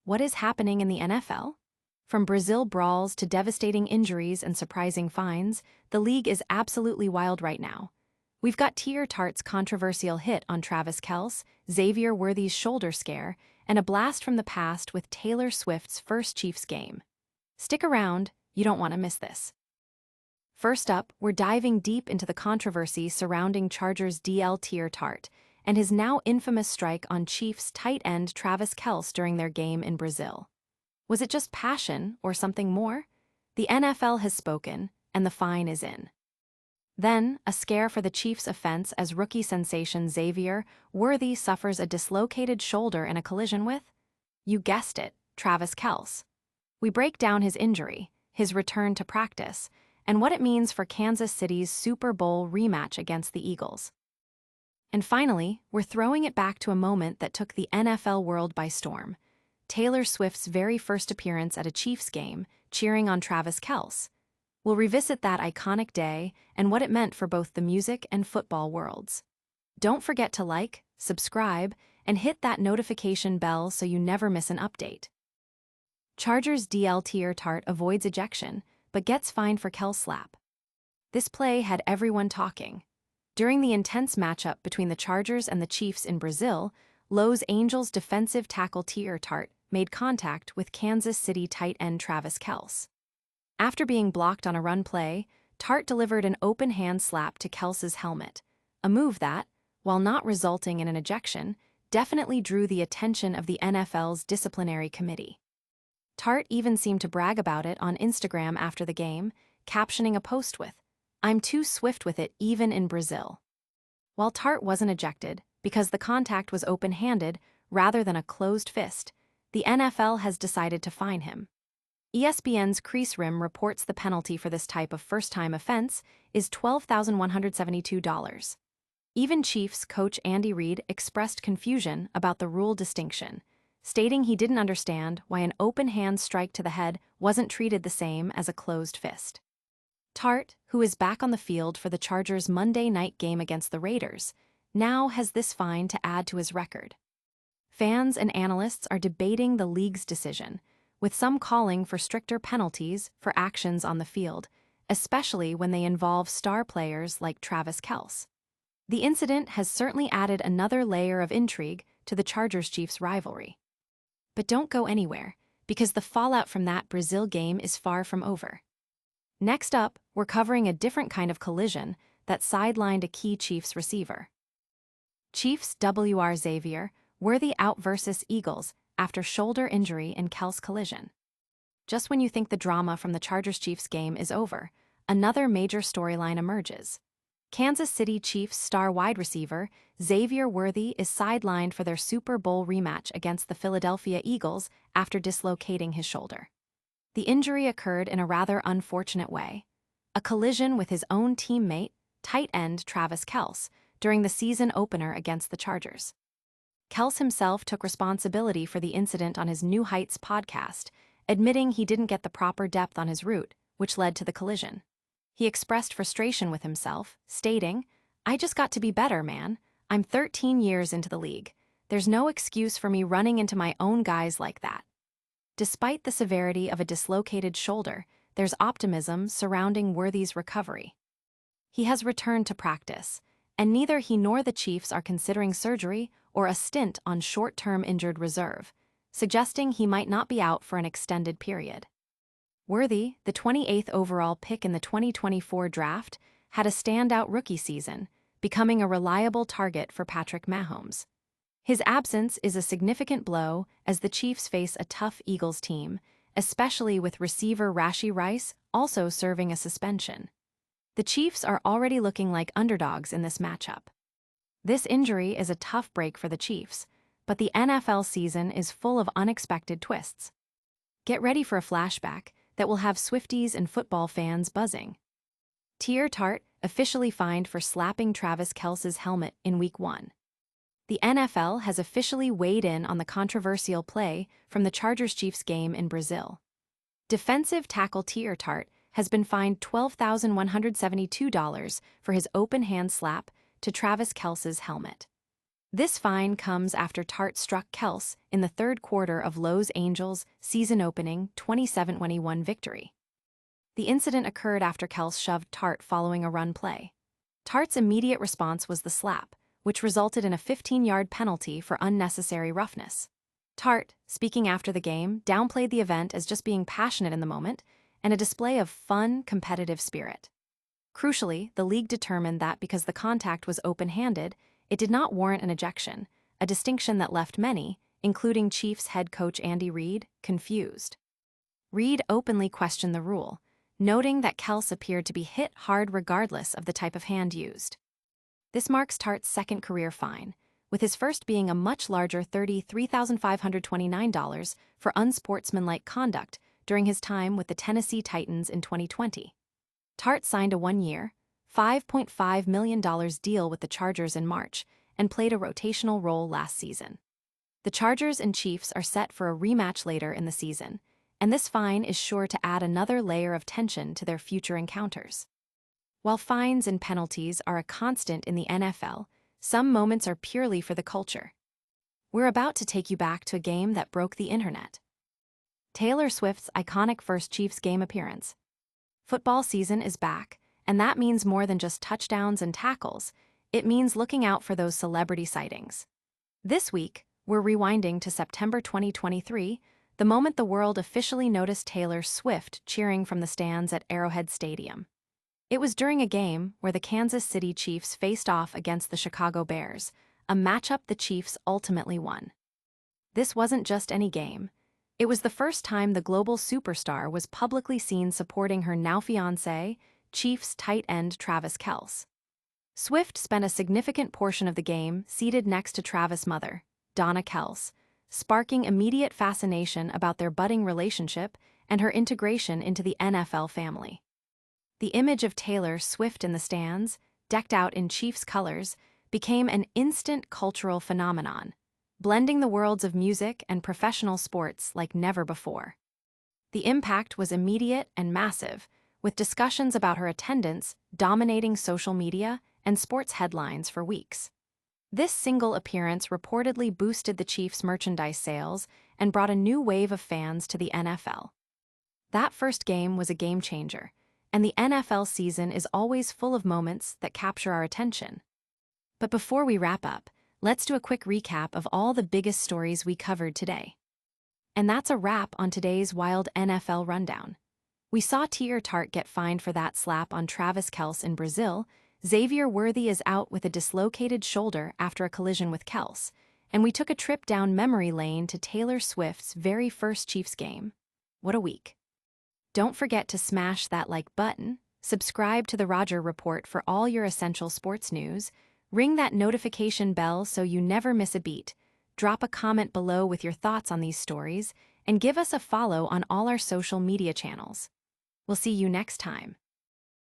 What is happening in the NFL? From Brazil brawls to devastating injuries and surprising fines, the league is absolutely wild right now. We've got Teair Tart's controversial hit on Travis Kelce, Xavier Worthy's shoulder scare, and a blast from the past with Taylor Swift's first Chiefs game. Stick around, you don't want to miss this. First up, we're diving deep into the controversy surrounding Chargers' DL Teair Tart and his now infamous strike on Chiefs tight end Travis Kelce during their game in Brazil. Was it just passion or something more? The NFL has spoken, and the fine is in. Then, a scare for the Chiefs' offense as rookie sensation Xavier Worthy suffers a dislocated shoulder in a collision with, you guessed it, Travis Kelce. We break down his injury, his return to practice, and what it means for Kansas City's Super Bowl rematch against the Eagles. And finally, we're throwing it back to a moment that took the NFL world by storm. Taylor Swift's very first appearance at a Chiefs game, cheering on Travis Kelce. We'll revisit that iconic day and what it meant for both the music and football worlds. Don't forget to like, subscribe, and hit that notification bell so you never miss an update. Chargers' DL Teair Tart avoids ejection, but gets fined for Kelce slap. This play had everyone talking. During the intense matchup between the Chargers and the Chiefs in Brazil, Los Angeles defensive tackle Teair Tart made contact with Kansas City tight end Travis Kelce. After being blocked on a run play, Tart delivered an open hand slap to Kelce's helmet, a move that, while not resulting in an ejection, definitely drew the attention of the NFL's disciplinary committee. Tart even seemed to brag about it on Instagram after the game, captioning a post with, "I'm too swift with it even in Brazil." While Tart wasn't ejected, because the contact was open-handed rather than a closed fist, the NFL has decided to fine him. ESPN's Crease Rim reports the penalty for this type of first-time offense is $12,172. Even Chiefs coach Andy Reid expressed confusion about the rule distinction, stating he didn't understand why an open-hand strike to the head wasn't treated the same as a closed fist. Tart, who is back on the field for the Chargers' Monday night game against the Raiders, now has this fine to add to his record. Fans and analysts are debating the league's decision, with some calling for stricter penalties for actions on the field, especially when they involve star players like Travis Kelce. The incident has certainly added another layer of intrigue to the Chargers-Chiefs rivalry. But don't go anywhere, because the fallout from that Brazil game is far from over. Next up, we're covering a different kind of collision that sidelined a key Chiefs receiver. Chiefs WR Xavier Worthy out versus Eagles after shoulder injury in Kelce collision. Just when you think the drama from the Chargers-Chiefs game is over, another major storyline emerges. Kansas City Chiefs star wide receiver Xavier Worthy is sidelined for their Super Bowl rematch against the Philadelphia Eagles after dislocating his shoulder. The injury occurred in a rather unfortunate way, a collision with his own teammate, tight end Travis Kelce, during the season opener against the Chargers. Kelce himself took responsibility for the incident on his New Heights podcast, admitting he didn't get the proper depth on his route, which led to the collision. He expressed frustration with himself, stating, "I just got to be better, man. I'm 13 years into the league. There's no excuse for me running into my own guys like that." Despite the severity of a dislocated shoulder, there's optimism surrounding Worthy's recovery. He has returned to practice, and neither he nor the Chiefs are considering surgery or a stint on short-term injured reserve, suggesting he might not be out for an extended period. Worthy, the 28th overall pick in the 2024 draft, had a standout rookie season, becoming a reliable target for Patrick Mahomes. His absence is a significant blow as the Chiefs face a tough Eagles team, especially with receiver Rashee Rice also serving a suspension. The Chiefs are already looking like underdogs in this matchup. This injury is a tough break for the Chiefs, but the NFL season is full of unexpected twists. Get ready for a flashback that will have Swifties and football fans buzzing. Teair Tart officially fined for slapping Travis Kelce's helmet in Week 1. The NFL has officially weighed in on the controversial play from the Chargers-Chiefs game in Brazil. Defensive tackle Teair Tart has been fined $12,172 for his open hand slap to Travis Kelce's helmet. This fine comes after Tart struck Kelce in the third quarter of Los Angeles' season-opening 27-21 victory. The incident occurred after Kelce shoved Tart following a run play. Tart's immediate response was the slap, which resulted in a 15-yard penalty for unnecessary roughness. Tart, speaking after the game, downplayed the event as just being passionate in the moment and a display of fun, competitive spirit. Crucially, the league determined that because the contact was open-handed, it did not warrant an ejection, a distinction that left many, including Chiefs head coach Andy Reid, confused. Reid openly questioned the rule, noting that Kelce appeared to be hit hard regardless of the type of hand used. This marks Tart's second career fine, with his first being a much larger $33,529 for unsportsmanlike conduct during his time with the Tennessee Titans in 2020. Tart signed a one-year, $5.5 million deal with the Chargers in March and played a rotational role last season. The Chargers and Chiefs are set for a rematch later in the season, and this fine is sure to add another layer of tension to their future encounters. While fines and penalties are a constant in the NFL, some moments are purely for the culture. We're about to take you back to a game that broke the internet. Taylor Swift's iconic first Chiefs game appearance. Football season is back, and that means more than just touchdowns and tackles. It means looking out for those celebrity sightings. This week, we're rewinding to September 2023, the moment the world officially noticed Taylor Swift cheering from the stands at Arrowhead Stadium. It was during a game where the Kansas City Chiefs faced off against the Chicago Bears, a matchup the Chiefs ultimately won. This wasn't just any game. It was the first time the global superstar was publicly seen supporting her now-fiancé, Chiefs tight end Travis Kelce. Swift spent a significant portion of the game seated next to Travis' mother, Donna Kelce, sparking immediate fascination about their budding relationship and her integration into the NFL family. The image of Taylor Swift in the stands, decked out in Chiefs colors, became an instant cultural phenomenon, blending the worlds of music and professional sports like never before. The impact was immediate and massive, with discussions about her attendance dominating social media and sports headlines for weeks. This single appearance reportedly boosted the Chiefs' merchandise sales and brought a new wave of fans to the NFL. That first game was a game-changer, and the NFL season is always full of moments that capture our attention. But before we wrap up, let's do a quick recap of all the biggest stories we covered today. And that's a wrap on today's Wild NFL Rundown. We saw Teair Tart get fined for that slap on Travis Kelce in Brazil. Xavier Worthy is out with a dislocated shoulder after a collision with Kelce, and we took a trip down memory lane to Taylor Swift's very first Chiefs game. What a week. Don't forget to smash that like button, subscribe to the Roger Report for all your essential sports news, ring that notification bell so you never miss a beat, drop a comment below with your thoughts on these stories, and give us a follow on all our social media channels. We'll see you next time.